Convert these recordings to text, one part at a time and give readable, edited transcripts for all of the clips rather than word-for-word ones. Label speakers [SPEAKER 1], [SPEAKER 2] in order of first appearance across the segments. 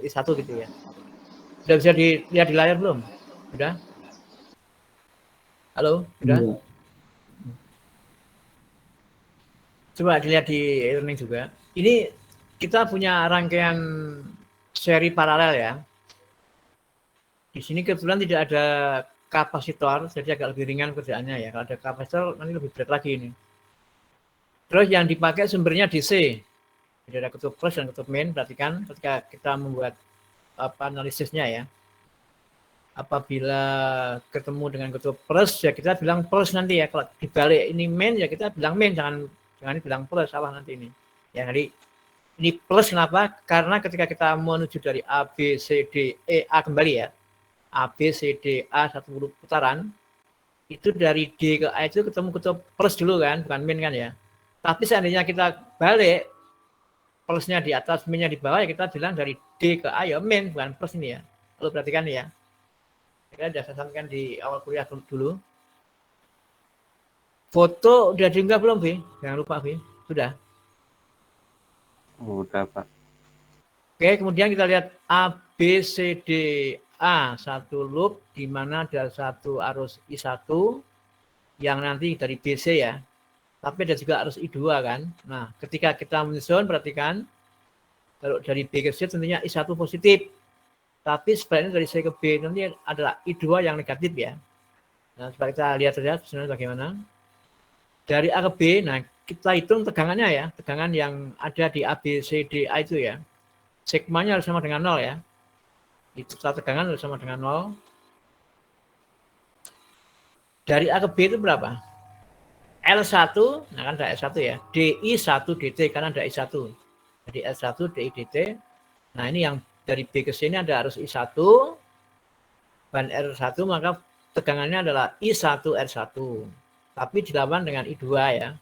[SPEAKER 1] I1 gitu ya. Sudah bisa dilihat di layar belum? Sudah? Halo, sudah?
[SPEAKER 2] Iya.
[SPEAKER 1] Coba dilihat di e-learning juga. Ini kita punya rangkaian seri paralel ya. Di sini kebetulan tidak ada kapasitor, jadi agak lebih ringan kerjaannya ya. Kalau ada kapasitor nanti lebih berat lagi ini. Terus yang dipakai sumbernya DC. Jadi ada kutub plus dan kutub min. Perhatikan ketika kita membuat analisisnya ya. Apabila ketemu dengan kutub plus ya kita bilang plus nanti ya. Kalau dibalik ini min ya kita bilang min, jangan bilang plus, salah nanti ini. Ya, jadi ini plus kenapa? Karena ketika kita menuju dari A, B, C, D, E, A kembali ya. A, B, C, D, A satu putaran. Itu dari D ke A itu ketemu kutub plus dulu kan, bukan min kan ya. Tapi seandainya kita balik, plusnya di atas, minnya di bawah, ya kita bilang dari D ke A ya min, bukan plus ini ya. Lalu perhatikan ya. Saya sudah sampaikan di awal kuliah dulu. Foto udah diunggah belum, B? Jangan lupa, B. Sudah.
[SPEAKER 3] Udah, Pak.
[SPEAKER 1] Oke, kemudian kita lihat A, B, C, D, A. Satu loop, di mana ada satu arus I1 yang nanti dari BC ya. Tapi ada juga arus I2 kan. Nah, ketika kita menyusun, perhatikan. Kalau dari B ke C tentunya I1 positif. Tapi sebaliknya dari C ke B nanti adalah I2 yang negatif ya. Nah, coba kita lihat saja sebenarnya bagaimana. Dari A ke B, nah kita hitung tegangannya ya. Tegangan yang ada di A, B, C, D, A itu ya. Sigmanya harus sama dengan 0 ya. Itu tegangan harus sama dengan 0. Dari A ke B itu berapa? L1, nah kan ada L1 ya. DI1 DT karena ada I1. Jadi L1 DI DT. Nah ini yang dari B ke C ini ada arus I1 dan R1, maka tegangannya adalah I1 R1. Tapi dilawan dengan I2 ya.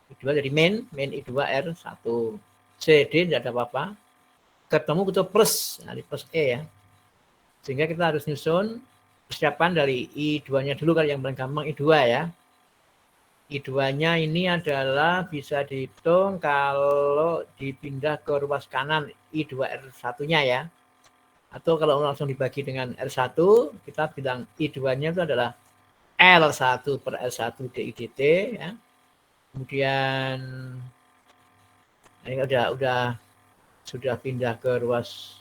[SPEAKER 1] I2 jadi min I2 R1. CD tidak ada apa-apa. Ketemu kutub plus, nah, di plus E ya. Sehingga kita harus nyusun persiapan dari I2-nya dulu kan yang paling gampang I2 ya. I2-nya ini adalah bisa dihitung kalau dipindah ke ruas kanan I2R1-nya ya. Atau kalau langsung dibagi dengan R1, kita bilang I2-nya itu adalah L1 per L1 DIDT ya. Kemudian ini sudah pindah ke ruas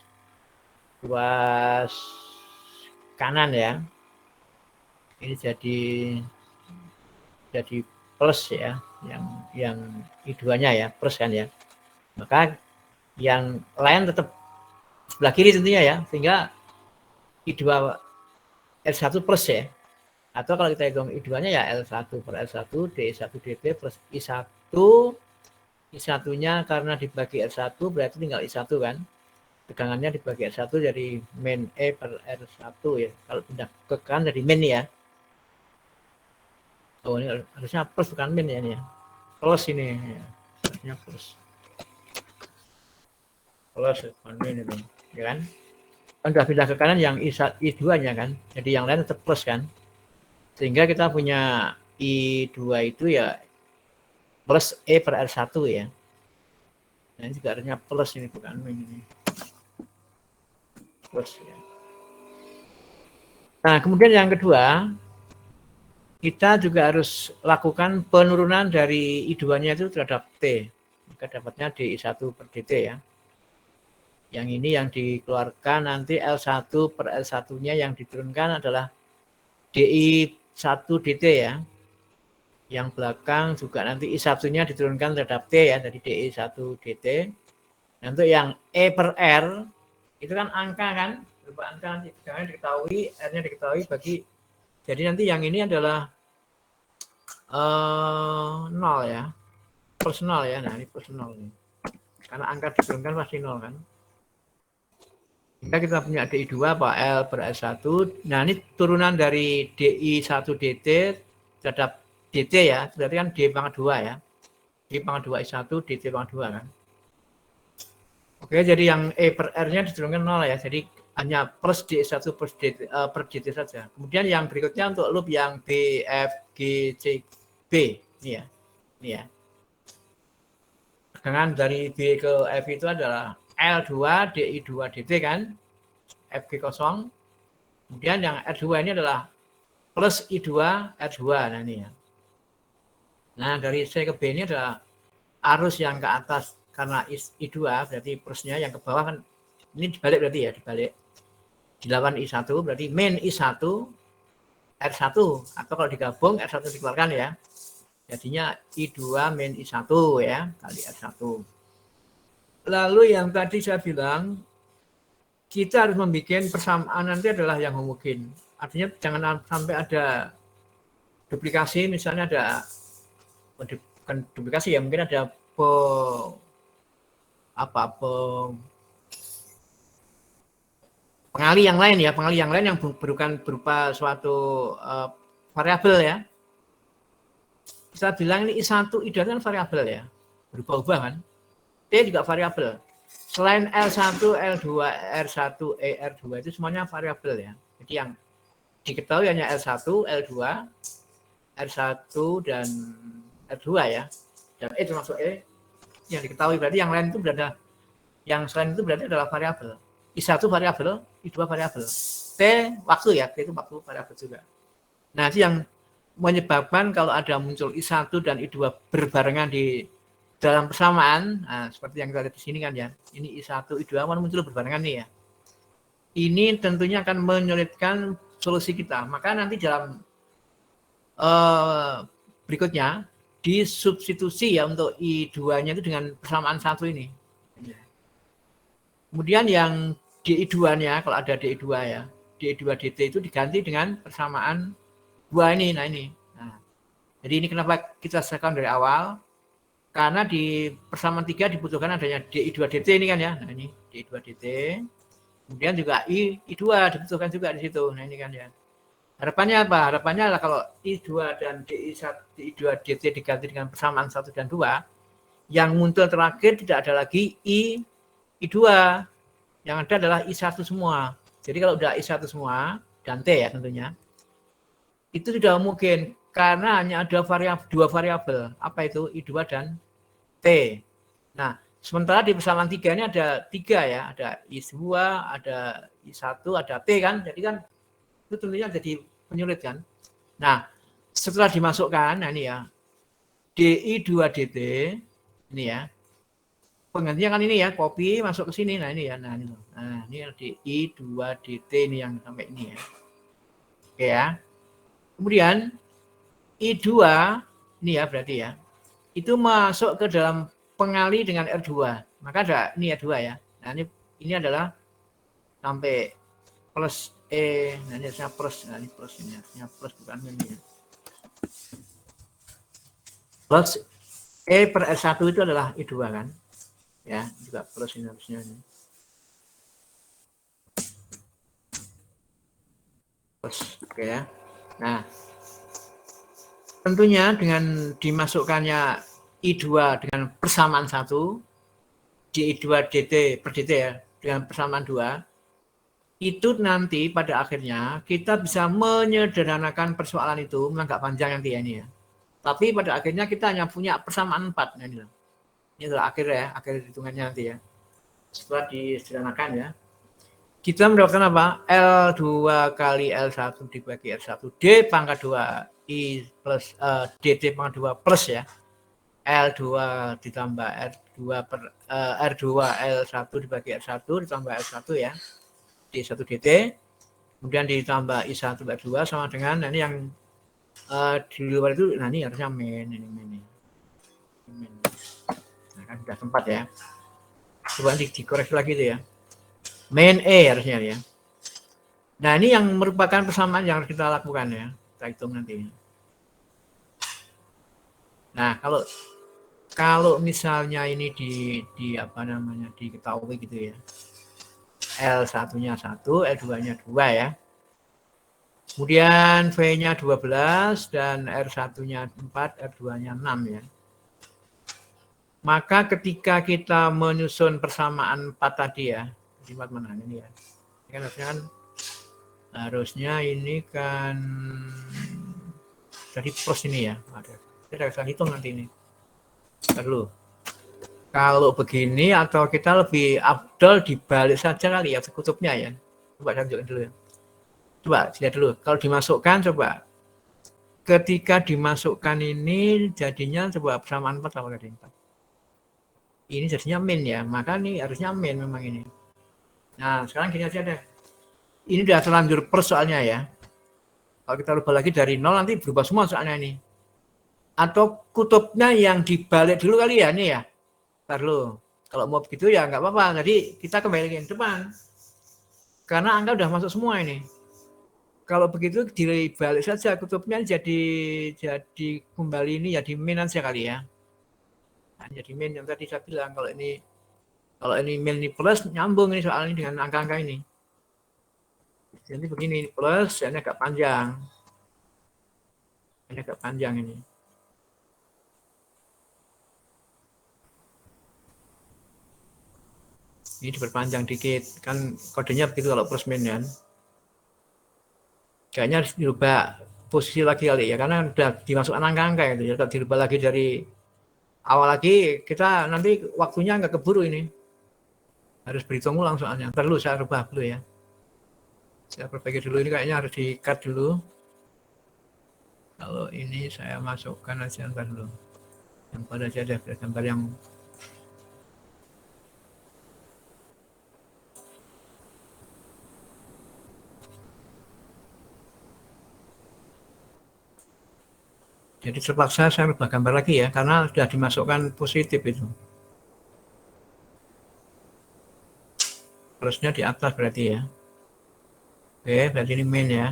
[SPEAKER 1] kanan ya. Ini jadi plus ya, yang I2-nya ya, plus kan ya. Maka yang lain tetap sebelah kiri tentunya ya, sehingga I2 R1 plus ya. Atau kalau kita hitung I2-nya ya L1 per L1 D1 DT plus I1. I1-nya karena dibagi R1 berarti tinggal I1 kan. Tegangannya dibagi R1 jadi min E per R1 ya. Kalau pindah ke kanan jadi min ya. Oh ini harusnya plus bukan min ya ini ya. Plus ini ya. Harusnya plus. Plus bukan min itu. Ya kan? Kan sudah pindah ke kanan yang I2-nya kan. Jadi yang lain tetap plus kan. Sehingga kita punya I2 itu ya plus E per R1 ya. Nah ini juga harusnya plus ini bukan min ini. Plus ya. Nah kemudian yang kedua, kita juga harus lakukan penurunan dari I2-nya itu terhadap T. Maka dapatnya DI1 per DT ya. Yang ini yang dikeluarkan nanti L1 per L1-nya yang diturunkan adalah DI1 DT ya. Yang belakang juga nanti I1-nya diturunkan terhadap T ya, dari DI1 DT. Nah, untuk yang E per R, itu kan angka kan, berupa angka nanti jangan diketahui, R-nya diketahui bagi. Jadi nanti yang ini adalah 0 ya, plus 0 ya. Nah ini plus 0 nih. Karena angka diturunkan pasti 0 kan. Jika kita punya DI2 Pak L per S1. Nah ini turunan dari DI1 DT terhadap DT ya. Berarti kan D pangkat 2 ya. D pangkat 2 I1, DT pangkat 2 kan. Oke jadi yang E per R-nya diturunkan 0 ya. Jadi hanya plus D1 plus DT, per DT saja. Kemudian yang berikutnya untuk loop yang B, F, G, C, B. Ini ya. Ini ya. Tegangan dari B ke F itu adalah L2 DI2 DT kan, FG kosong. Kemudian yang R2 ini adalah plus I2 R2. Nah ini ya. Nah dari C ke B ini adalah arus yang ke atas karena I2 berarti plusnya, yang ke bawah kan ini dibalik berarti ya, dibalik. Dilawan I1 berarti min I1 R1, atau kalau digabung R1 dikeluarkan ya. Jadinya I2 min I1 ya, kali R1. Lalu yang tadi saya bilang, kita harus membuat persamaan nanti adalah yang homogen. Artinya jangan sampai ada duplikasi, misalnya ada, bukan duplikasi ya, mungkin ada pengali yang lain ya, pengali yang lain yang bukan berupa suatu variabel ya. Kita bilang ini I1, I2 kan variabel ya, berubah-ubah kan. T juga variabel. Selain L1, L2, R1, E, R2 itu semuanya variabel ya. Jadi yang diketahui hanya L1, L2, R1 dan R2 ya. Dan E termasuk E yang diketahui, berarti yang lain itu berada, yang selain itu berarti adalah variabel. I1 variabel, I2 variabel. T waktu ya, T itu waktu variabel juga. Nah, itu yang menyebabkan kalau ada muncul I1 dan I2 berbarengan di dalam persamaan, nah, seperti yang kita lihat di sini kan ya, ini I1, I2 muncul berbarengan nih ya. Ini tentunya akan menyulitkan solusi kita. Maka nanti dalam berikutnya disubstitusi ya untuk I2-nya itu dengan persamaan 1 ini. Kemudian yang DI2-nya, kalau ada DI2 ya, DI2 DT itu diganti dengan persamaan 2 ini. Nah ini. Nah, jadi ini kenapa kita selesaikan dari awal? Karena di persamaan 3 dibutuhkan adanya DI2 DT ini kan ya. Nah ini DI2 DT. Kemudian juga I2 dibutuhkan juga di situ. Nah ini kan ya. Harapannya apa? Harapannya adalah kalau I2 dan DI2 DT diganti dengan persamaan 1 dan 2, yang muncul terakhir tidak ada lagi I2. Yang ada adalah I1 semua. Jadi kalau udah I1 semua, dan T ya tentunya, itu tidak mungkin karena hanya ada dua variabel. Apa itu? I2 dan T. Nah, sementara di persamaan 3 ini ada 3 ya. Ada I2, ada I1, ada T kan. Jadi kan itu tentunya jadi penyulit kan. Nah, setelah dimasukkan, nah ini ya, DI2 DT, ini ya, penggantinya kan ini ya, copy masuk ke sini. Nah ini ya, nah ini DI2 DT ini yang sampai ini ya. Oke ya. Kemudian I2 ini ya berarti ya, itu masuk ke dalam pengali dengan R2. Maka ada ini R2 ya. Nah ini adalah sampai plus E, nah ini harusnya plus, nah ini plus ini harusnya plus bukan ini ya. Plus E per R1 itu adalah I2 kan. Ya, juga plus ini harusnya ini. Plus, oke ya. Nah, tentunya dengan dimasukkannya I2 dengan persamaan 1, DI2 DT per DT ya, dengan persamaan 2, itu nanti pada akhirnya kita bisa menyederhanakan persoalan itu, memang agak panjang nanti ya ini ya. Tapi pada akhirnya kita hanya punya persamaan 4. Nah, ini adalah akhir ya, akhir hitungannya nanti ya. Setelah disederhanakan ya. Kita mendapatkan apa? L2 kali L1 dibagi R1 D pangkat 2 I plus DT pangkat 2 plus ya. L2 ditambah R2 per R2 L1 dibagi R1 ditambah R1 ya. D1 DT. Kemudian ditambah I1 per 2 sama dengan, nah ini yang di luar itu, nah ini harusnya min, ini min. Nah kan sudah sempat ya. Coba dikoreksi lagi itu ya. Min E harusnya ya. Nah ini yang merupakan persamaan yang harus kita lakukan ya. Kita hitung nanti. Nah kalau misalnya ini di apa namanya diketahui gitu ya. L1-nya 1, L2-nya 2 ya. Kemudian V-nya 12 dan R1-nya 4, R2-nya 6 ya. Maka ketika kita menyusun persamaan 4 tadi ya, di mana ini ya. Ini kan harusnya ini kan jadi plus ini ya. Kita bisa hitung nanti ini. Ntar dulu. Kalau begini atau kita lebih afdol dibalik saja kali ya kutubnya ya. Coba saya tunjukkan dulu ya. Coba lihat dulu. Kalau dimasukkan coba. Ketika dimasukkan ini jadinya coba persamaan 4 sama tadi 4. Ini jadinya min ya. Maka ini harusnya min memang ini. Nah, sekarang gini aja deh. Ini udah terlanjur plus soalnya ya. Kalau kita rubah lagi dari 0 nanti berubah semua soalnya ini. Atau kutubnya yang dibalik dulu kali ya ini ya. Ntar dulu. Kalau mau begitu ya nggak apa-apa. Jadi kita kembali ke depan. Karena angka udah masuk semua ini. Kalau begitu dibalik saja kutubnya jadi kembali ini jadi min aja kali ya. Nah, jadi min yang tadi saya bilang kalau ini min ini plus nyambung ini soalnya dengan angka-angka ini. Jadi begini plus, ini agak panjang. Ini agak panjang ini. Ini diperpanjang dikit. Kan kodenya begitu kalau plus min kan. Kayaknya harus dirubah posisi lagi kali ya. Karena udah dimasukkan angka-angka itu. Ya. Kalau dirubah lagi dari awal lagi, kita nanti waktunya nggak keburu ini. Harus berhitung ulang soalnya. Ntar dulu saya rubah dulu ya. Saya perbaiki dulu. Ini kayaknya harus di-cut dulu. Kalau ini saya masukkan aja ntar dulu. Yang pada aja ada gambar yang jadi terpaksa saya rubah gambar lagi ya, karena sudah dimasukkan positif itu. Plusnya di atas berarti ya. Oke, berarti ini main ya.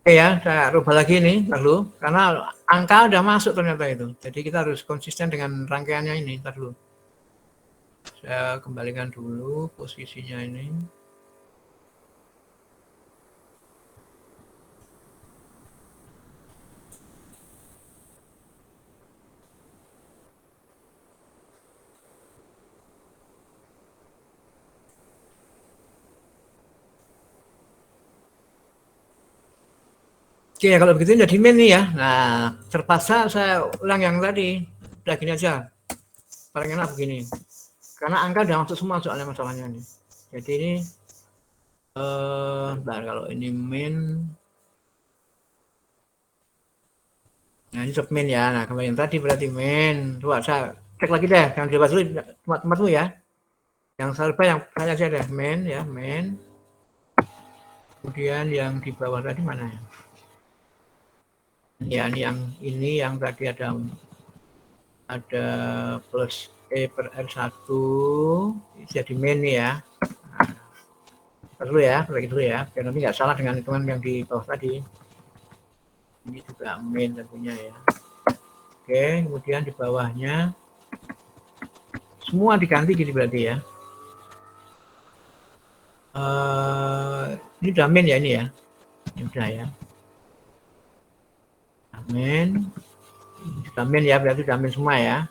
[SPEAKER 1] Oke ya, saya rubah lagi nih, lalu karena angka udah masuk ternyata itu. Jadi kita harus konsisten dengan rangkaiannya ini, ntar dulu. Saya kembalikan dulu posisinya ini. Oke, kalau begitu jadi min nih ya. Nah, terpaksa saya ulang yang tadi. Udah gini aja. Paling enak begini. Karena angka udah masuk semua soalnya masalahnya nih. Jadi ini kalau ini min. Nah, ini submin ya. Nah, kemarin yang tadi berarti min. Coba saya cek lagi deh. Yang dibahas dulu teman-temanmu ya. Yang saya yang tanya aja deh. Min ya, min. Kemudian yang di bawah tadi mana ya? Ya, ini yang tadi ada plus E per R1 jadi min ya. Nah, dulu ya, bagi dulu ya. Biar nanti nggak salah dengan hitungan yang di bawah tadi. Ini juga min tentunya ya. Oke, kemudian di bawahnya semua diganti gitu berarti ya. Ini udah min ya ini ya. Ini udah ya. Min. Sudah min ya, berarti udah min semua ya.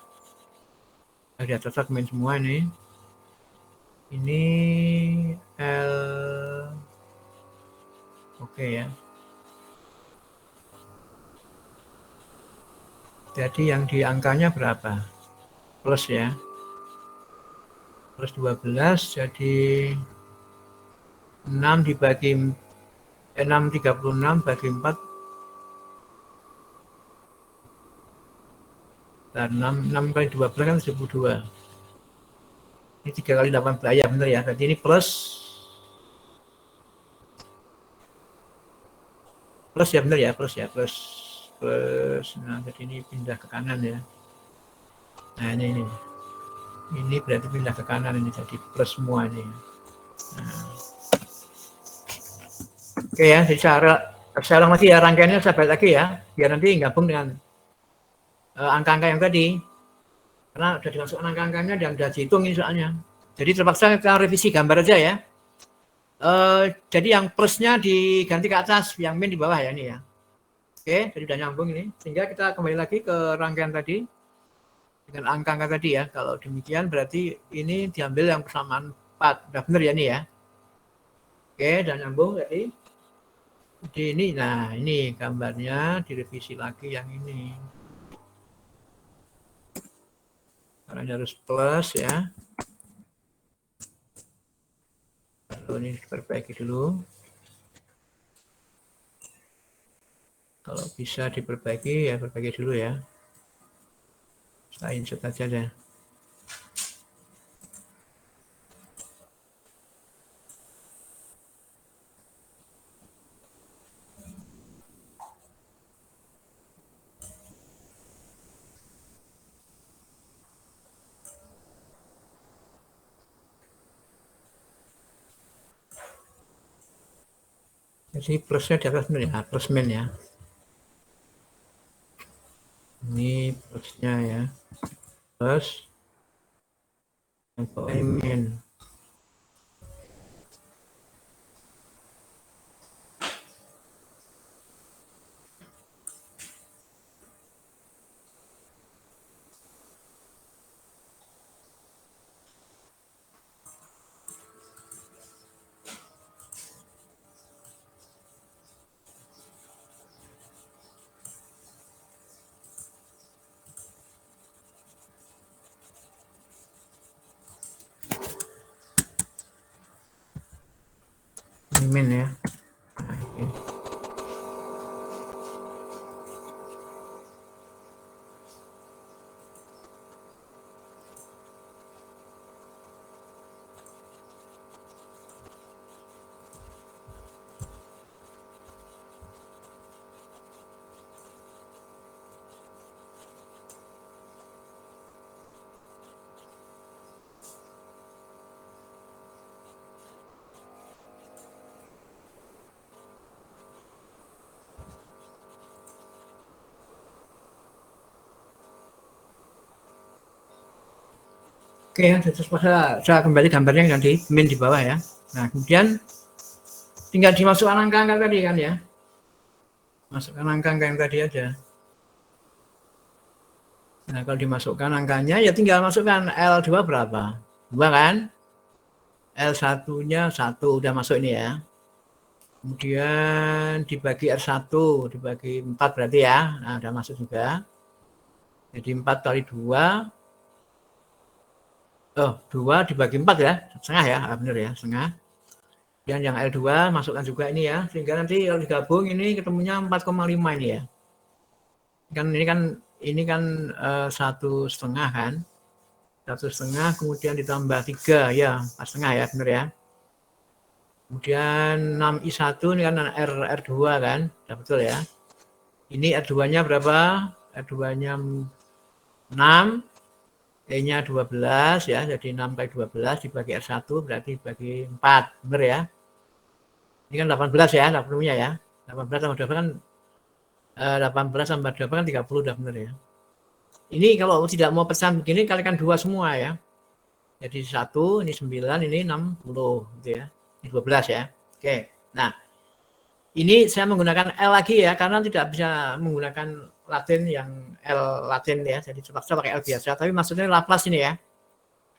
[SPEAKER 1] Sudah cocok min semua ini. Ini L. Oke ya. Jadi yang di angkanya berapa? Plus ya. Plus 12 jadi 6 dibagi 636 bagi 4 dan 6 kali 12 kan 72. Ini 3 kali 18 ya benar ya. Berarti ini plus ya benar ya, plus. Nah, jadi ini pindah ke kanan ya. Nah, ini berarti pindah ke kanan ini jadi plus semua ini. Nah. Oke ya, jadi saya ulang lagi ya rangkaiannya saya balik lagi ya, biar nanti gabung dengan angka-angka yang tadi. Karena sudah dimasukkan angka-angkanya dan sudah dihitung ini soalnya. Jadi terpaksa kita revisi gambar aja ya. Jadi yang plusnya diganti ke atas, yang min di bawah ya ini ya. Oke, jadi sudah nyambung ini. Sehingga kita kembali lagi ke rangkaian tadi dengan angka-angka tadi ya. Kalau demikian berarti ini diambil yang persamaan 4. Sudah benar ya ini ya. Oke, sudah nyambung tadi. Jadi ini, nah ini gambarnya direvisi lagi yang ini. Karena harus plus ya. Lalu ini diperbaiki dulu. Kalau bisa diperbaiki ya perbaiki dulu ya. Saya insert aja deh. Jadi plusnya di atas dulu ya, plus min ya. Ini plusnya ya, plus min. Min ya. Nah, ini. Oke ya, terus saya kembali gambarnya yang di min di bawah ya. Nah, kemudian tinggal dimasukkan angka-angka tadi kan ya. Masukkan angka-angka yang tadi aja. Nah, kalau dimasukkan angkanya ya tinggal masukkan L2 berapa? 2 kan? L1-nya 1 udah masuk ini ya. Kemudian dibagi R1, dibagi 4 berarti ya. Nah, udah masuk juga. Jadi 4 kali 2. Oh, 2 dibagi 4 ya. Setengah ya, benar ya, setengah. Dan yang L2 masukkan juga ini ya. Sehingga nanti kalau digabung ini ketemunya 4,5 ini ya. Ini kan 1,5 kan. 1,5 kemudian ditambah 3 ya, 4,5 ya, benar ya. Kemudian 6I1 ini kan R2 kan, ya, betul ya. Ini R2-nya berapa? R2-nya 6, E-nya 12 ya, jadi 6 kali 12 dibagi R1 berarti dibagi 4, benar ya. Ini kan 18 ya, 80-nya ya. 18 tambah 12 kan 18 tambah 2 kan 30 udah benar ya. Ini kalau tidak mau pesan begini kalikan 2 semua ya. Jadi 1, ini 9, ini 60 gitu ya. Ini 12 ya. Oke. Nah, ini saya menggunakan L lagi ya karena tidak bisa menggunakan Latin yang L Latin ya. Jadi terpaksa pakai L biasa, tapi maksudnya Laplace ini ya.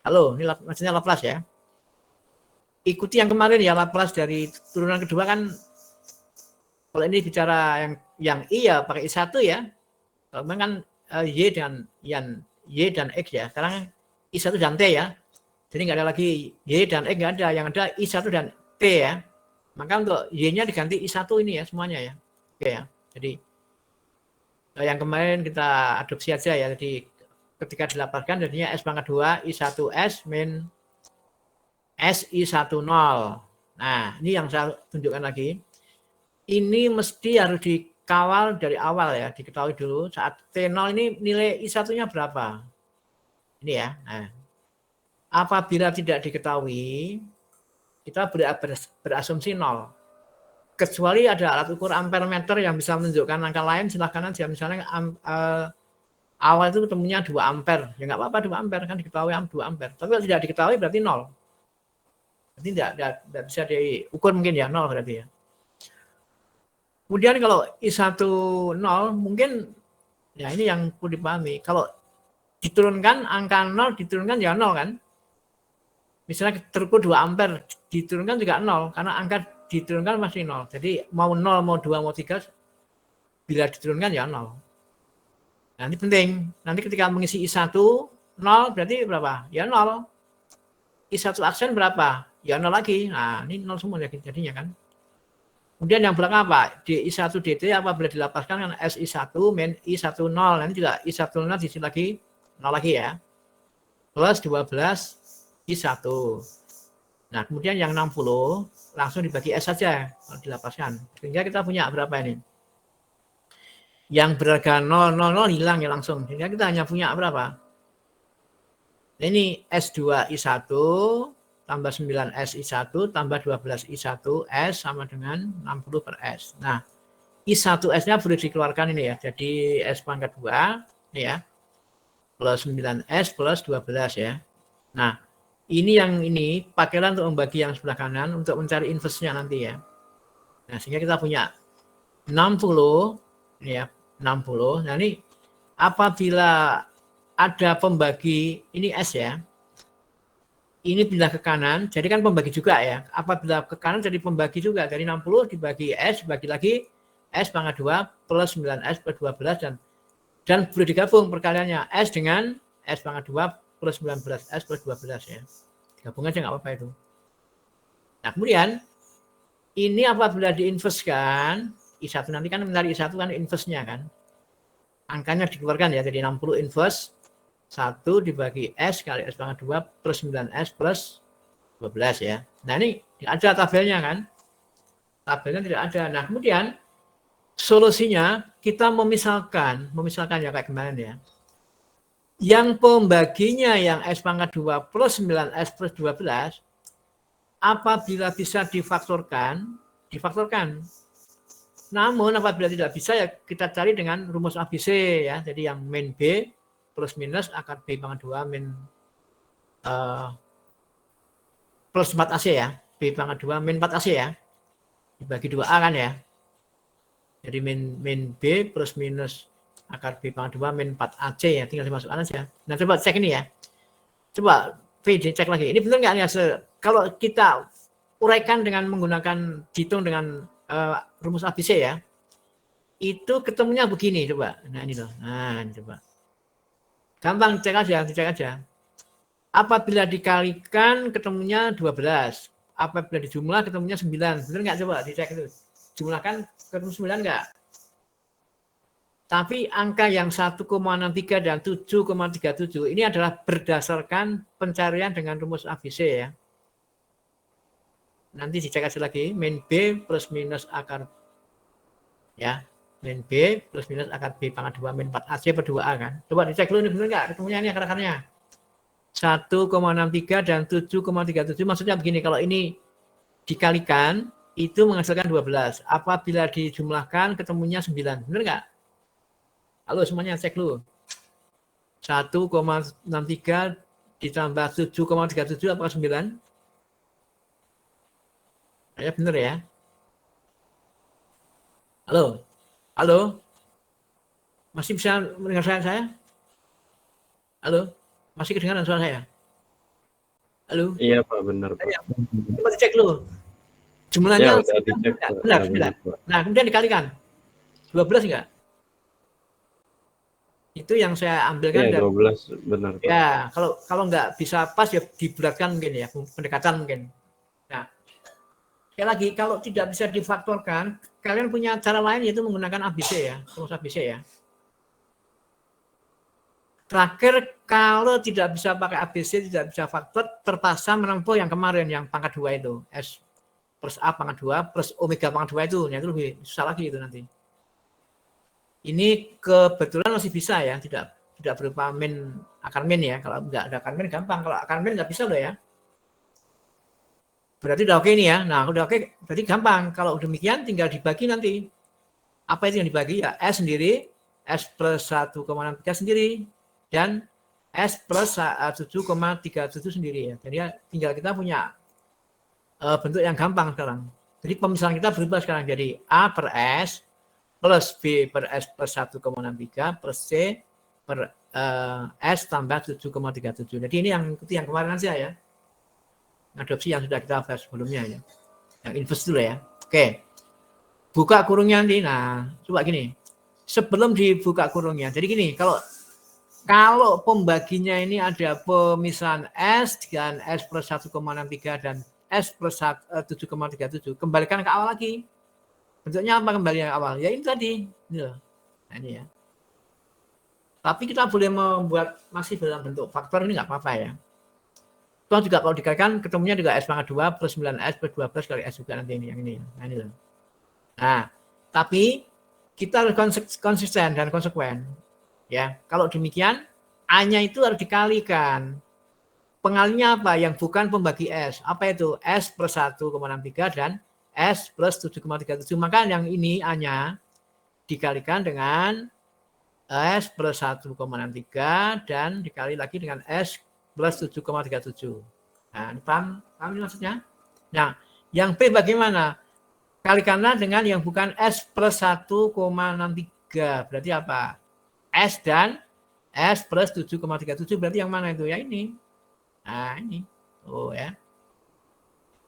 [SPEAKER 1] Halo, ini maksudnya Laplace ya. Ikuti yang kemarin ya, Laplace dari turunan kedua kan kalau ini bicara yang I ya pakai I1 ya. Kalau kan Y dan X ya. Sekarang I1 dan T ya. Jadi nggak ada lagi Y dan X, nggak ada. Yang ada I1 dan T ya. Maka untuk Y-nya diganti I1 ini ya semuanya ya. Oke ya. Jadi yang kemarin kita adopsi aja ya. Jadi ketika dilapaskan jadinya S pangkat 2 I1S min S I10. Nah, ini yang saya tunjukkan lagi. Ini mesti harus dikawal dari awal ya, diketahui dulu saat T0 ini nilai I1-nya berapa. Ini ya. Nah, apabila tidak diketahui, kita berasumsi 0. Kecuali ada alat ukur ampere meter yang bisa menunjukkan angka lain, silahkan aja. Misalnya awal itu ketemunya 2 ampere. Ya nggak apa-apa 2 ampere, kan diketahui 2 ampere. Tapi kalau tidak diketahui berarti 0. Berarti tidak bisa diukur mungkin ya, 0 berarti ya. Kemudian kalau I1 0 mungkin, ya ini yang perlu dipahami. Kalau diturunkan angka 0 diturunkan ya 0 kan. Misalnya terukur 2 ampere diturunkan juga 0 karena angka diturunkan masih 0. Jadi mau 0, mau 2, mau 3 bila diturunkan ya 0. Nah, ini penting. Nanti ketika mengisi I1 0 berarti berapa? Ya 0. I1 aksen berapa? Ya 0 lagi. Nah, ini 0 semua jadinya kan. Kemudian yang belakang apa? DI1 DT apabila dilapaskan kan SI1 min I10. Nanti juga I10 diisi lagi 0 lagi ya. Plus 12 I1. Nah, kemudian yang 60 langsung dibagi S saja kalau dilapaskan. Sehingga kita punya berapa ini? Yang berharga 0, 0, 0 hilang ya langsung. Sehingga kita hanya punya berapa? Ini S2 I1 tambah 9 S I1 tambah 12 I1 S sama dengan 60 per S. Nah, I1 S-nya boleh dikeluarkan ini ya. Jadi S pangkat 2 ini ya. Plus 9 S plus 12 ya. Nah, ini yang ini pakailah untuk membagi yang sebelah kanan untuk mencari inverse-nya nanti ya. Nah, sehingga kita punya 60 ini ya, 60. Nah, ini apabila ada pembagi ini S ya. Ini pindah ke kanan, jadi kan pembagi juga ya. Apabila ke kanan jadi pembagi juga. Dari 60 dibagi S, bagi lagi S pangkat 2 plus 9S plus 12 dan boleh digabung perkaliannya S dengan S pangkat 2 plus 19S plus 12 ya. Gabung aja nggak apa-apa itu. Nah, kemudian ini apabila diinverskan, I1 nanti kan mencari I1 kan inverse-nya kan. Angkanya dikeluarkan ya, jadi 60 inverse 1 dibagi S kali S pangkat 2 plus 9S plus 12 ya. Nah, ini ada tabelnya kan. Tabelnya tidak ada. Nah, kemudian solusinya kita memisalkan ya kayak kemarin ya. Yang pembaginya yang S pangkat 2 plus 9S plus 12 apabila bisa difaktorkan. Namun apabila tidak bisa ya kita cari dengan rumus ABC ya. Jadi yang min B plus minus akar B pangkat 2 min plus 4AC ya. B pangkat 2 min 4AC ya. Dibagi 2A kan ya. Jadi min B plus minus akar B pangkat 2 min 4AC ya. Tinggal dimasukkan aja. Nah, coba cek ini ya. Coba V dicek lagi. Ini benar nggak nih hasil? Kalau kita uraikan dengan menggunakan dihitung dengan rumus ABC ya. Itu ketemunya begini coba. Nah, ini loh. Nah, ini coba. Gampang, dicek aja. Apabila dikalikan ketemunya 12. Apabila dijumlah ketemunya 9. Benar nggak coba dicek itu? Jumlahkan ketemu 9 nggak? Tapi angka yang 1,63 dan 7,37 ini adalah berdasarkan pencarian dengan rumus ABC ya. Nanti dicek aja lagi. Min B plus minus akar ya. Min B plus minus akar B pangkat 2 min 4AC per 2A kan. Coba dicek dulu ini benar nggak ketemunya ini akar-akarnya. 1,63 dan 7,37 maksudnya begini, kalau ini dikalikan itu menghasilkan 12. Apabila dijumlahkan ketemunya 9. Benar nggak? Halo semuanya, cek dulu. 1,63 ditambah 7,37 apakah 9? Ya benar ya. Halo. Masih bisa mendengar saya? Halo. Masih kedengaran suara saya? Halo.
[SPEAKER 2] Iya Pak, benar Pak.
[SPEAKER 1] Coba dicek dulu. Jumlahnya ya, benar. Nah, kemudian dikalikan. 12 enggak? Itu yang saya ambilkan
[SPEAKER 2] ya, 12 benar Pak.
[SPEAKER 1] Ya, kalau enggak bisa pas ya dibulatkan mungkin ya, pendekatan mungkin. Nah, sekali lagi kalau tidak bisa difaktorkan, kalian punya cara lain yaitu menggunakan ABC ya, rumus ABC ya. Terakhir, kalau tidak bisa pakai ABC, tidak bisa faktor, terpaksa menempuh yang kemarin, yang pangkat 2 itu. S plus A pangkat 2 plus omega pangkat 2 itu. Nah, itu lebih susah lagi itu nanti. Ini kebetulan masih bisa ya, tidak berupa min, akar min ya. Kalau enggak ada akar min gampang, kalau akar min enggak bisa loh ya. Berarti udah oke ini ya. Nah, udah oke, berarti gampang. Kalau demikian tinggal dibagi nanti. Apa itu yang dibagi? Ya, S sendiri, S plus 1,63 sendiri. Dan S plus 7,37 sendiri ya. Jadi tinggal kita punya bentuk yang gampang sekarang. Jadi pemisahan kita berubah sekarang jadi A per S plus B per S plus 1,63 plus C per S tambah 7,37. Jadi ini yang ikuti yang kemarin aja ya. Adopsi yang sudah kita bahas sebelumnya ya. Yang inverse dulu ya. Oke. Buka kurungnya nanti. Nah, coba gini. Sebelum dibuka kurungnya. Jadi gini, kalau kalau pembaginya ini ada pemisahan S dengan S plus 1,63 dan S plus 7,37, kembalikan ke awal lagi. Bentuknya apa kembali ke awal? Ya ini tadi. Nah, ini ya. Tapi kita boleh membuat masih dalam bentuk faktor, ini nggak apa-apa ya. Toh juga kalau dikalikan ketemunya juga S pangkat 2 plus 9S plus 12 kali S juga nanti ini yang ini. Nah, ini loh. Nah, tapi kita harus konsisten dan konsekuen. Ya, kalau demikian A-nya itu harus dikalikan. Pengalinya apa? Yang bukan pembagi S. Apa itu? S plus 1,63 dan S plus 7,37. Maka yang ini A-nya dikalikan dengan S plus 1,63 dan dikali lagi dengan S plus 7,37. Nah, paham ini maksudnya? Nah, yang B bagaimana? Kalikanlah dengan yang bukan S plus 1,63. Berarti apa? S dan S plus 7,37. Berarti yang mana itu? Ya ini. Nah, ini. Oh ya.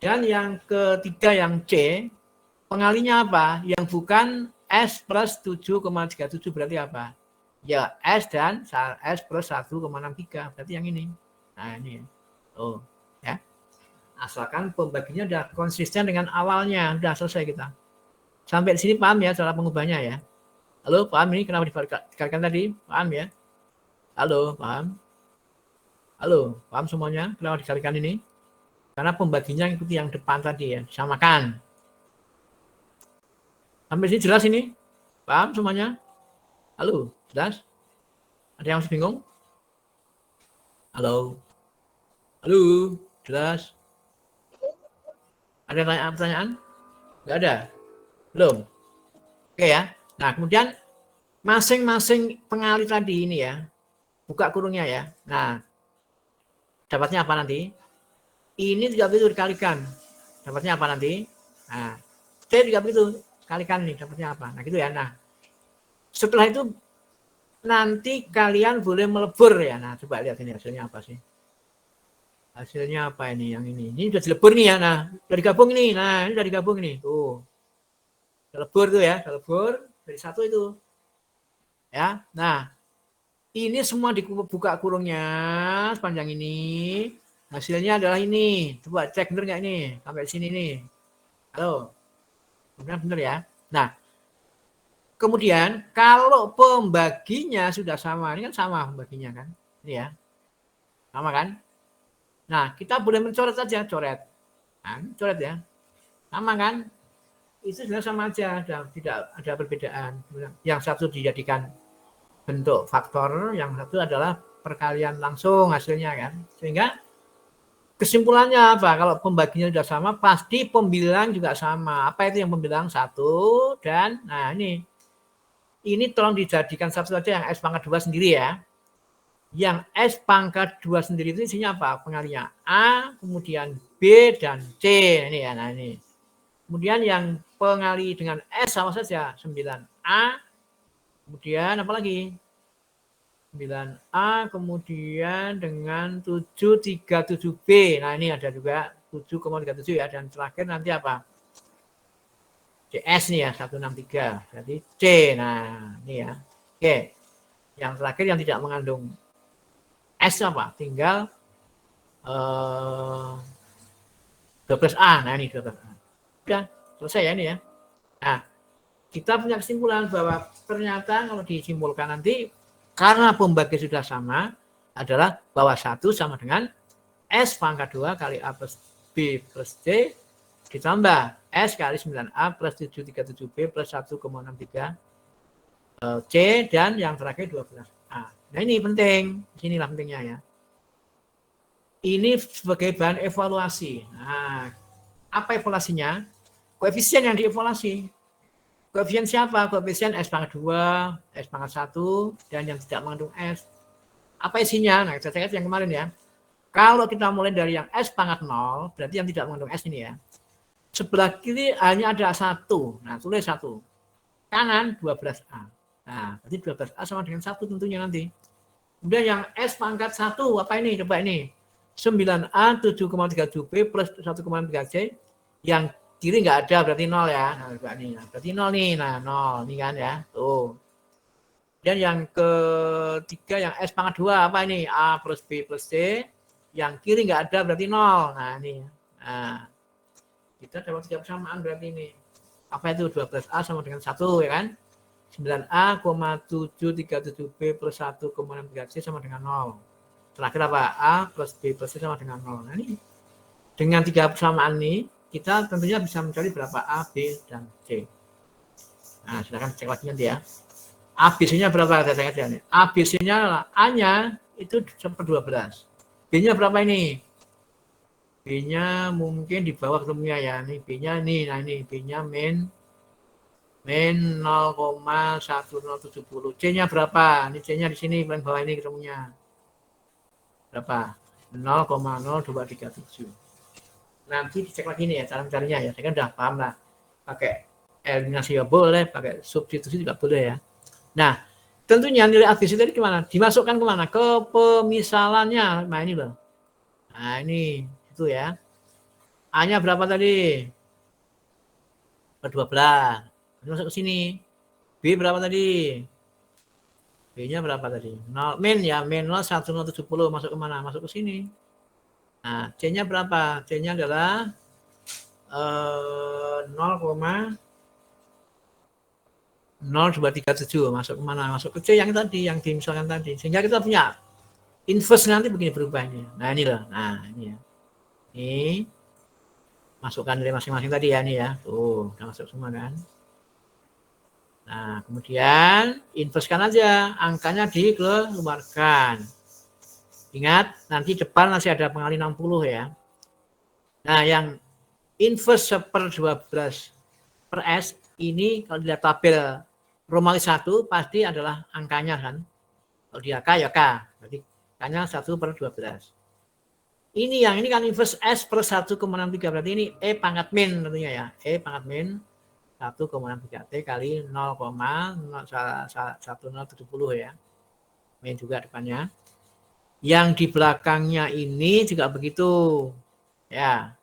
[SPEAKER 1] Dan yang ketiga yang C, pengalinya apa? Yang bukan S plus 7,37 berarti apa? Ya S dan S plus 1,63 berarti yang ini. Nah ini. Oh ya. Asalkan pembaginya sudah konsisten dengan awalnya, sudah selesai kita. Sampai di sini paham ya cara pengubahnya ya? Halo, paham ini kenapa dikalikan tadi? Paham ya? Halo, paham? Halo, paham semuanya kenapa dikalikan ini? Karena pembaginya ikuti yang depan tadi ya, samakan. Sampai sini jelas ini? Paham semuanya? Halo, jelas? Ada yang masih bingung? Halo? Halo, jelas? Ada pertanyaan? Enggak ada? Belum? Oke ya. Nah, kemudian masing-masing pengali tadi ini ya, buka kurungnya ya. Nah, dapatnya apa nanti? Ini juga begitu dikalikan. Dapatnya apa nanti? Nah, C juga begitu. Kalikan nih, dapatnya apa? Nah, gitu ya. Nah, setelah itu nanti kalian boleh melebur ya. Nah, coba lihat ini hasilnya apa sih? Hasilnya apa ini? Yang ini. Ini sudah dilebur nih ya. Nah, sudah digabung nih. Nah, ini sudah digabung nih. Tuh. Lebur tuh ya, lebur dari satu itu. Ya. Nah, ini semua dibuka kurungnya sepanjang ini. Hasilnya adalah ini. Coba cek bener nggak ini? Sampai sini nih. Halo. Benar ya. Nah, kemudian kalau pembaginya sudah sama, ini kan sama pembaginya kan, ini ya, sama kan. Nah, kita boleh mencoret saja, coret. Nah, coret ya, sama kan. Itu sudah sama aja, tidak ada perbedaan. Yang satu dijadikan bentuk faktor, yang satu adalah perkalian langsung hasilnya kan. Sehingga kesimpulannya apa? Kalau pembaginya sudah sama, pasti pembilang juga sama. Apa itu yang pembilang? Satu dan, nah ini tolong dijadikan satu saja yang S pangkat 2 sendiri ya. Yang S pangkat 2 sendiri itu isinya apa? Pengalinya A, kemudian B, dan C. Ini ya, nah ini. Kemudian yang pengali dengan S sama saja, 9A. Kemudian apa lagi? 9A, kemudian dengan 737B. Nah ini ada juga 7,37 ya. Dan terakhir nanti apa? CS nih ya, 163. Berarti C. Nah ini ya. Oke. Yang terakhir yang tidak mengandung S apa? Tinggal 12A. Nah ini 12A. Udah selesai ya ini ya. Nah kita punya kesimpulan bahwa ternyata kalau disimpulkan nanti karena pembagi sudah sama adalah bahwa 1 sama dengan S pangkat 2 kali A plus B plus C ditambah S kali 9A plus 737B plus 1,63 C dan yang terakhir 12A. Nah ini penting, sinilah pentingnya ya. Ini sebagai bahan evaluasi. Nah, apa evaluasinya? Koefisien yang dievaluasi. Koefisien siapa? Koefisien S pangkat 2, S pangkat 1, dan yang tidak mengandung S. Apa isinya? Nah, kita cek yang kemarin ya. Kalau kita mulai dari yang S pangkat 0, berarti yang tidak mengandung S ini ya. Sebelah kiri hanya ada 1. Nah, tulis 1. Kanan 12A. Nah, berarti 12A sama dengan 1 tentunya nanti. Kemudian yang S pangkat 1, apa ini? Coba ini. 9A 7,37B plus 1,3C. Yang kiri nggak ada, berarti 0 ya. Nah, berarti 0 nih. Nah, 0 nih kan ya. Tuh. Dan yang ketiga yang S pangkat 2 apa ini? A plus B plus C. Yang kiri nggak ada berarti 0. Nah ini. Nah, kita dapat 3 persamaan berarti ini. Apa itu? 12A sama dengan 1 ya kan? 9A, 737B plus 1,63C sama dengan 0. Terakhir apa? A plus B plus C sama dengan 0. Nah ini. Dengan 3 persamaan ini, kita tentunya bisa mencari berapa A, B, dan C. Nah, silakan cek lagi nanti ya. ABC-nya berapa? Saya cek. ABC-nya A-nya itu 1/12. B-nya berapa ini? B-nya mungkin di bawah ketemunya ya. Ini B-nya nih, nah ini B-nya min 0,1070. C-nya berapa? Ini C-nya di sini paling bawah ini ketemunya. Berapa? 0,0237. Nanti dicek lagi nih ya cara mencarinya ya. Saya kan udah paham lah. Pakai eliminasi ya boleh, pakai substitusi juga boleh ya. Nah, tentunya nilai ABC tadi kemana? Dimasukkan kemana? Ke pemisalannya. Nah ini loh. Nah ini itu ya. A-nya berapa tadi? 12. Masuk ke sini. B berapa tadi? B-nya berapa tadi? 0 min ya, min 0,1070 masuk ke mana? Masuk ke sini. Nah, C-nya berapa? C-nya adalah 0,0237 masuk ke mana? Masuk ke C yang tadi, yang dimisalkan tadi. Sehingga kita punya inverse nanti begini berubahnya. Nah, ini loh. Nah, ini ya. Ini masukkan nilai masing-masing tadi ya, ini ya. Tuh, udah masuk semua kan. Nah, kemudian inversekan aja, angkanya dikeluarkan. Ingat, nanti depan masih ada pengali 60 ya. Nah, yang inverse 1/12 per S, ini kalau dilihat tabel Romawi 1, pasti adalah angkanya kan. Kalau dia K, ya K. Berarti K-nya 1/12. Ini yang ini kan inverse S per 1,63. Berarti ini E pangkat min tentunya ya. E pangkat min 1,63T kali 0,1070 ya. Min juga depannya. Yang di belakangnya ini juga begitu. Ya.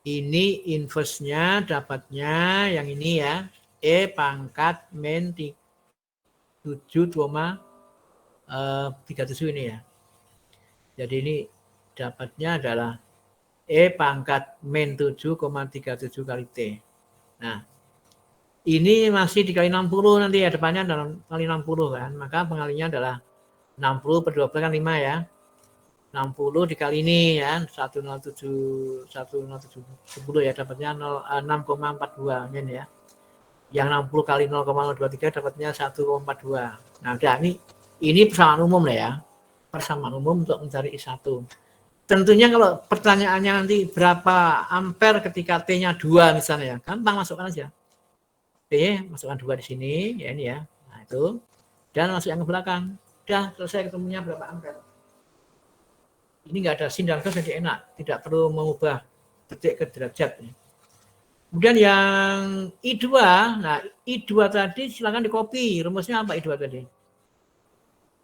[SPEAKER 1] Ini inverse-nya dapatnya yang ini ya. E pangkat min 7,37 ini ya. Jadi ini dapatnya adalah E pangkat min 7,37 kali T. Nah, ini masih dikali 60 nanti ya, depannya dalam kali 60 kan. Maka pengalinya adalah 60/12 kan 5 ya. 60 dikali ini ya, 10710 ya, dapatnya 6,42 min ya. Yang 60 kali 0,023 dapatnya 1,42. Nah, udah ini persamaan umum lah ya. Persamaan umum untuk mencari I1. Tentunya kalau pertanyaannya nanti berapa ampere ketika T-nya 2 misalnya ya, gampang masukkan aja. T, masukkan 2 di sini, ya ini ya. Nah, itu. Dan masuk yang ke belakang. Udah selesai ketemunya berapa ampere. Ini enggak ada sin dan cos, jadi enak. Tidak perlu mengubah detik ke derajat. Kemudian yang I2, nah I2 tadi silakan di-copy. Rumusnya apa I2 tadi?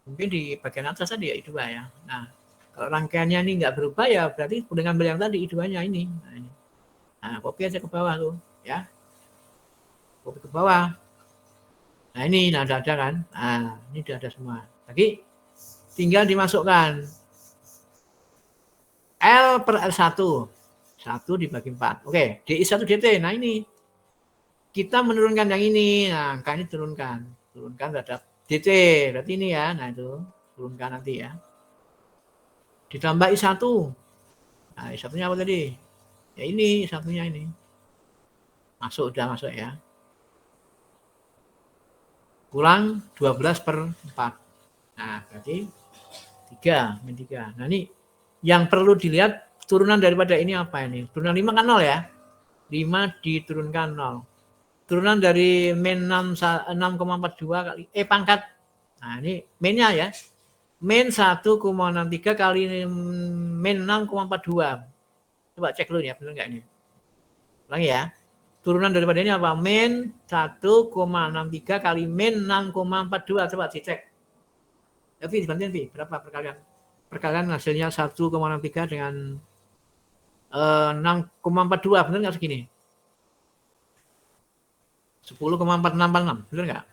[SPEAKER 1] Mungkin di bagian atas tadi ya I2 ya. Nah, kalau rangkaiannya ini enggak berubah ya berarti boleh ngambil yang tadi I2-nya ini. Nah, copy aja ke bawah tuh, ya. Copy ke bawah. Nah, ini nah ada kan? Nah, ini sudah ada semua. Lagi tinggal dimasukkan L per L1. 1 dibagi 4. Oke, DI1 DT. Nah, ini kita menurunkan yang ini. Nah, angka ini turunkan. Turunkan terhadap DT. Berarti ini ya. Nah, itu turunkan nanti ya. Ditambah I1. Nah, I1-nya apa tadi? Ya ini, I1-nya ini. Masuk, udah masuk ya. Kurang 12/4. Nah, berarti 3, min 3. Nah, ini yang perlu dilihat turunan daripada ini apa ini? Turunan 5 kan 0 ya. 5 diturunkan 0. Turunan dari min 6,42 kali E pangkat. Nah, ini minnya ya. Min 1,63 kali min 6,42. Coba cek dulu ya, benar enggak ini? Ulangi ya. Turunan daripada ini apa? Min 1,63 kali min 6,42. Coba dicek. Tapi dibantuin, berapa perkalian? Perkalian hasilnya 1,63 dengan 6,42, benar nggak segini? 10,4646, benar nggak?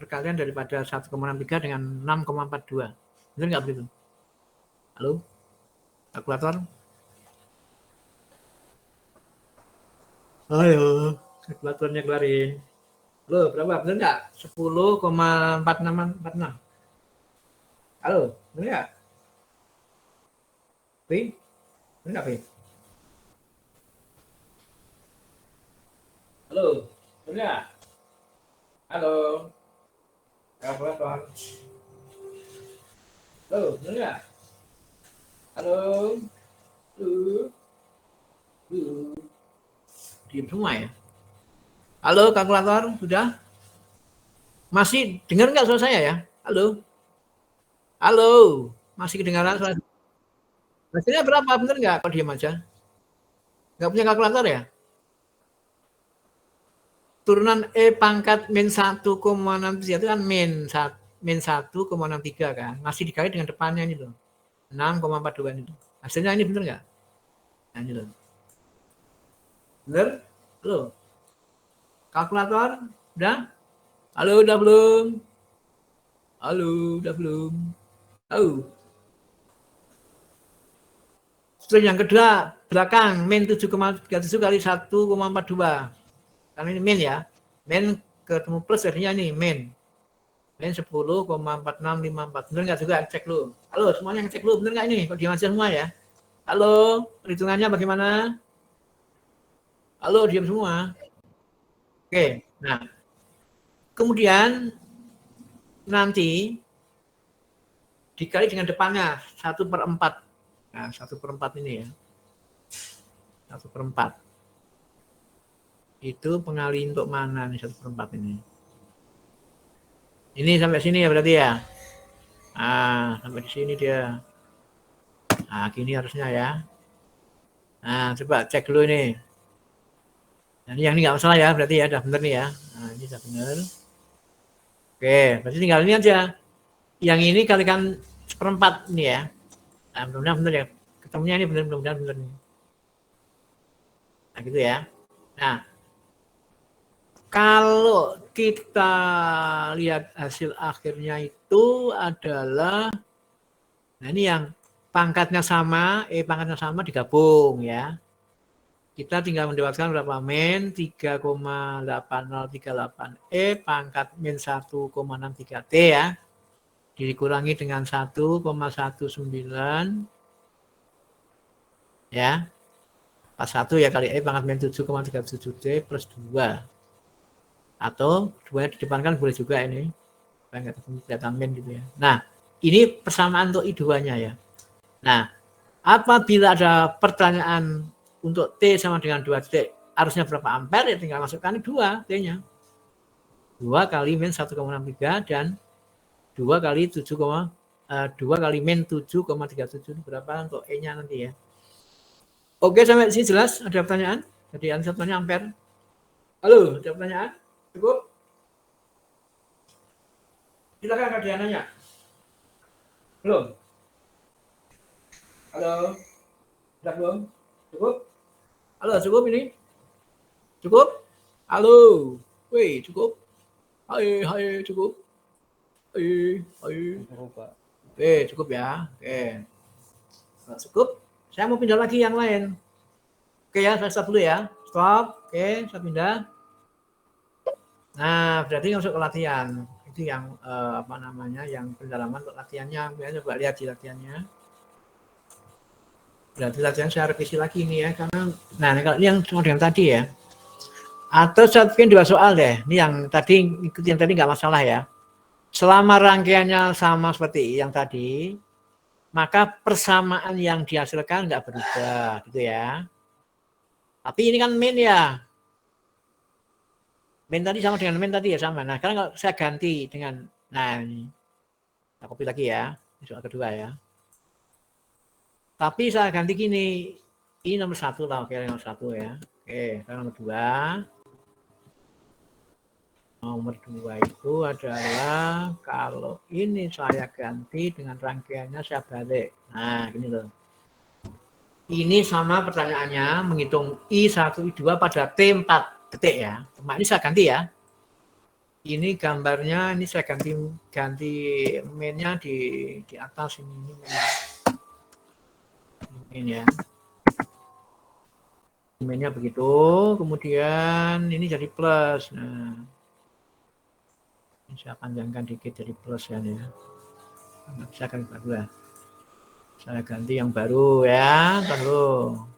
[SPEAKER 1] perkalian daripada 1,63 dengan 6,42. Benar nggak begitu? Halo? Kalkulator? Ayo, kalkulatornya keluarin. Halo, berapa? Benar nggak? 10,4646. Halo, benar nggak? Pi? Benar nggak, Pi? Halo, benar nggak? Halo, kalkulator. Halo, benar nggak? Halo, diam semua ya. Halo, kalkulator, sudah? Masih dengar nggak suara saya ya? Halo, halo, masih kedengaran suara? Hasilnya berapa? Benar nggak? Kalau diam aja, nggak punya kalkulator ya? Turunan E pangkat min 1,63 itu kan min 1,63 kan, masih dikali dengan depannya ini loh, 6,42 itu. Hasilnya ini benar nggak? Nah, ini loh. Benar? Halo? Kalkulator? Udah? Halo, udah belum? Halo, udah belum? Oh. Terus yang kedua, belakang, min 7,37 kali 1,42. Karena ini min ya. Min ketemu plus jadinya ini, min. Min 10,4654. Bener nggak juga? Cek lu. Halo, semuanya ngecek lu. Bener nggak ini? Kalau diam aja semua ya. Halo, perhitungannya bagaimana? Halo, diam semua. Oke, nah. Kemudian nanti dikali dengan depannya 1/4. Nah, 1/4 ini ya. 1/4. Itu pengali untuk mana nih 1/4 ini? Ini sampai sini ya berarti ya. Nah, sampai di sini dia. Nah, gini harusnya ya. Nah, coba cek dulu ini. Nah, ini yang ini nggak masalah ya, berarti ya udah bener nih ya. Nah, ini sudah bener. Oke, berarti tinggal ini aja. Yang ini kalikan 1/4 ini ya. Nah, mudah-mudahan bener ya. Ketemunya ini bener, mudah-mudahan bener nih. Nah, gitu ya. Nah, kalau kita lihat hasil akhirnya itu adalah, nah ini yang pangkatnya sama, pangkatnya sama digabung ya. Kita tinggal mendapatkan berapa? Min 3,8038 pangkat min 1,63 T ya. Dikurangi dengan 1,19 ya. Pas 1 ya kali pangkat min 7,37 T plus 2. Atau 2 didepankan boleh juga ini. Supaya nggak kelihatan min gitu ya. Nah, ini persamaan untuk I2-nya ya. Nah, apabila ada pertanyaan untuk T sama dengan 2 titik, harusnya berapa ampere, ya tinggal masukkan 2 T-nya. 2 kali min 1,63 dan 2 kali 2 kali min 7,37 berapa untuk E-nya nanti ya. Oke, sampai sini jelas? Ada pertanyaan? Jadi ansatnya ampere. Halo, ada pertanyaan? Cukup? Silakan ada yang nanya. Belum? Halo? Sudah belum? Cukup? Halo, cukup ini? Cukup? Halo? Wih, cukup? Hai, cukup? Hai. Oke, cukup ya. Oke. Nah, cukup. Saya mau pindah lagi yang lain. Oke ya, saya stop dulu ya. Stop. Oke, saya pindah. Nah, berarti masuk ke latihan. Itu yang yang pendalaman untuk latihannya. Biasanya coba lihat di latihannya. Berarti latihan saya revisi lagi ini ya, karena kalau ini yang sama dengan tadi ya. Atau saya bikin 2 soal deh. Ini yang tadi ikuti yang tadi nggak masalah ya. Selama rangkaiannya sama seperti yang tadi, maka persamaan yang dihasilkan nggak berubah gitu ya. Tapi ini kan min ya. Min tadi sama dengan min tadi ya sama. Nah, sekarang kalau saya ganti dengan, nah ini. Saya copy lagi ya. Ini soal kedua ya. Tapi saya ganti gini. Ini nomor 1 lah. Oke, nomor 1 ya. Oke, sekarang nomor 2. Nomor 2 itu adalah kalau ini saya ganti dengan rangkaiannya saya balik. Nah, gini loh. Ini sama pertanyaannya menghitung I1, I2 pada T4 detik ya. Cuma ini saya ganti ya. Ini gambarnya, ini saya ganti mainnya di atas ini ya. Mainnya begitu, kemudian ini jadi plus. Nah, ini saya panjangkan dikit jadi plus ya. Saya ganti baru ya. Saya ganti yang baru ya, terus.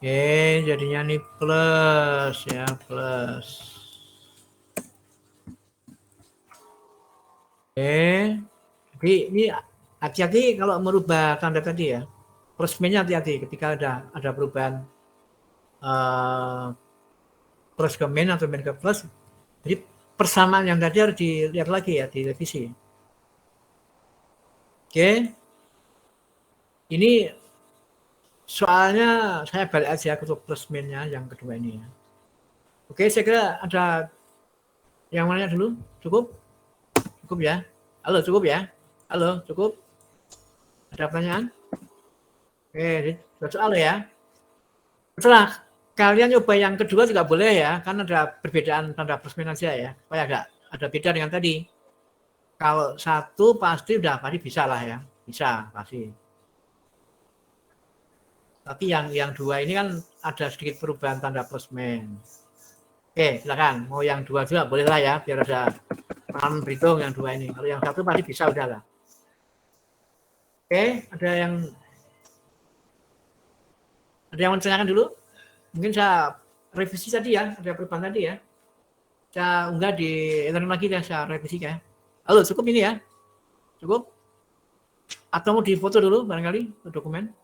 [SPEAKER 1] Oke, jadinya ini plus ya, plus. Oke, jadi ini hati-hati kalau merubah tanda tadi ya. Plus minusnya hati-hati ketika ada perubahan plus ke min atau min ke plus. Jadi persamaan yang tadi harus dilihat lagi ya, direvisi. Oke, ini soalnya saya balik aja ke plus minnya yang kedua ini ya. Oke, saya kira ada yang mana dulu? Cukup? Cukup ya? Halo, cukup ya? Halo, cukup? Ada pertanyaan? Oke, soal ya. Setelah kalian nyoba yang kedua juga boleh ya, kan ada perbedaan tanda plus minus aja ya. Supaya ada beda dengan tadi. Kalau satu pasti bisa lah ya. Bisa, pasti. Tapi yang dua ini kan ada sedikit perubahan tanda plus min. Oke, silakan. Mau yang dua juga boleh lah ya, biar ada paham berhitung yang dua ini. Kalau yang satu pasti bisa udah lah. Oke, ada yang menanyakan dulu? Mungkin saya revisi tadi ya, ada perubahan tadi ya. Saya unggah di internet lagi ya, saya revisi ya. Halo, cukup ini ya? Cukup? Atau mau difoto dulu barangkali dokumen?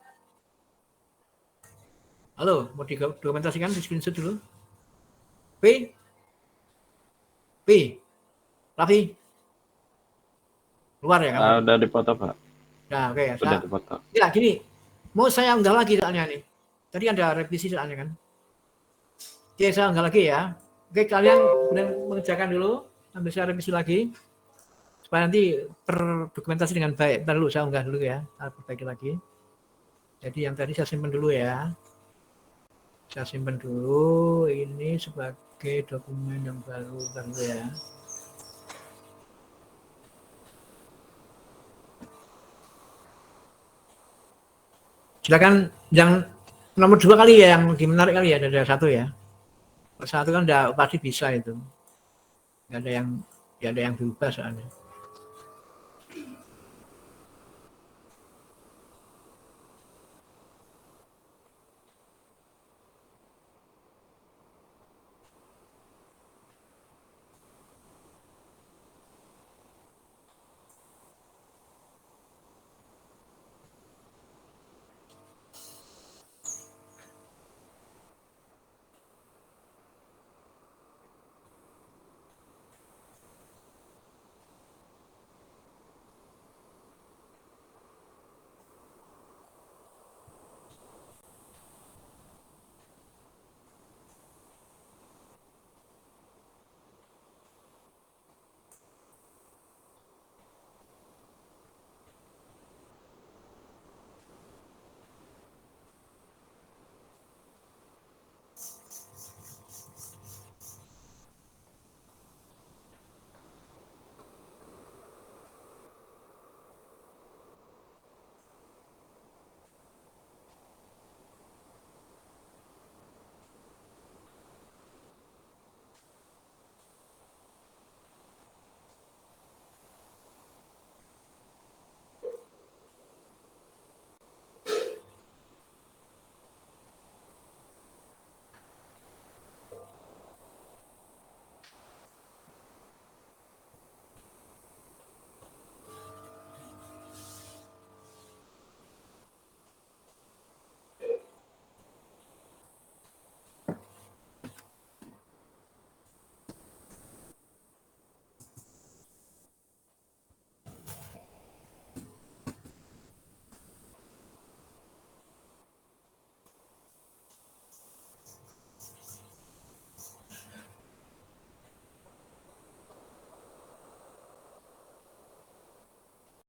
[SPEAKER 1] Halo, mau dokumentasikan, di screenshot dulu? Raffi? Keluar ya kamu?
[SPEAKER 2] Udah dipoto, Pak.
[SPEAKER 1] Nah, oke ya.
[SPEAKER 2] Udah dipoto.
[SPEAKER 1] Ya, gini. Mau saya unggah lagi soalnya nih. Tadi ada revisi soalnya kan. Oke, saya unggah lagi ya. Oke, kalian kemudian mengerjakan dulu. Sambil saya revisi lagi. Supaya nanti terdokumentasi dengan baik. Ntar dulu saya unggah dulu ya. Saya perbaiki lagi. Jadi yang tadi saya simpan dulu ya. Saya simpan dulu. Ini sebagai dokumen yang baru. Ntar dulu ya. Silakan yang nomor 2 kali ya, yang lebih menarik kali ya, ada satu ya. Satu kan udah pasti bisa itu. Nggak ada yang berubah soalnya.